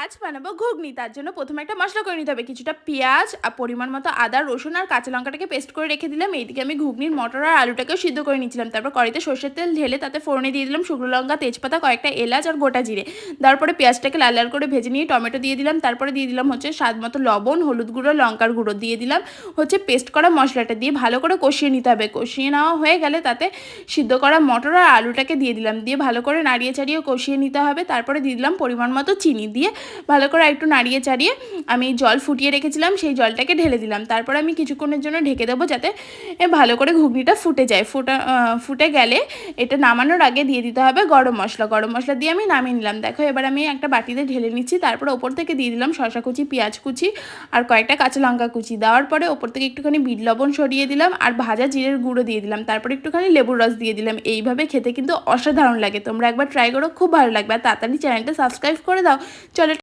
আজ বানাবো ঘুগনি। তার জন্য প্রথমে একটা মশলা করে নিতে হবে। কিছুটা পেঁয়াজ আর পরিমাণ মতো আদা, রসুন আর কাঁচা লঙ্কাটাকে পেস্ট করে রেখে দিলাম। এইদিকে আমি ঘুগনির মটর আর আলুটাকেও সিদ্ধ করে নিচ্ছিলাম। তারপর কড়াইতে সর্ষের তেল ঢেলে তাতে ফোড়নে দিয়ে দিলাম শুকনো লঙ্কা, তেজপাতা, কয়েকটা এলাচ আর গোটা জিরে। তারপরে পেঁয়াজটাকে লাল লাল করে ভেজে নিয়ে টমেটো দিয়ে দিলাম। তারপরে দিয়ে দিলাম স্বাদ মতো লবণ, হলুদ গুঁড়ো, লঙ্কার গুঁড়ো দিয়ে দিলাম পেস্ট করা মশলাটা দিয়ে ভালো করে কষিয়ে নিতে হবে। কষিয়ে নেওয়া হয়ে গেলে তাতে সিদ্ধ করা মটর আর আলুটাকে দিয়ে দিলাম। দিয়ে ভালো করে নাড়িয়ে চাড়িয়ে কষিয়ে নিতে হবে। তারপরে দিয়ে দিলাম পরিমাণ মতো চিনি, দিয়ে ভালো করে একটু নাড়িয়ে চাড়িয়ে আমি জল ফুটিয়ে রেখেছিলাম, সেই জলটাকে ঢেলে দিলাম। তারপরে আমি কিছুক্ষণের জন্য ঢেকে দেবো যাতে ভালো করে ঘুগনিটা ফুটে যায়। ফুটে গেলে এটা নামানোর আগে দিয়ে দিতে হবে গরম মশলা দিয়ে আমি নামিয়ে নিলাম। দেখো এবার আমি একটা বাটিতে ঢেলে নিচ্ছি। তারপরে ওপর থেকে দিয়ে দিলাম শসা কুচি, পেঁয়াজ কুচি আর কয়েকটা কাঁচা লঙ্কা কুচি। দেওয়ার পরে ওপর থেকে একটুখানি বিট লবণ সরিয়ে দিলাম আর ভাজা জিরের গুঁড়ো দিয়ে দিলাম। তারপরে একটুখানি লেবুর রস দিয়ে দিলাম। এইভাবে খেতে কিন্তু অসাধারণ লাগে। তোমরা একবার ট্রাই করো, খুব ভালো লাগবে। আর তাড়াতাড়ি চ্যানেলটা সাবস্ক্রাইব করে দাও। চলো।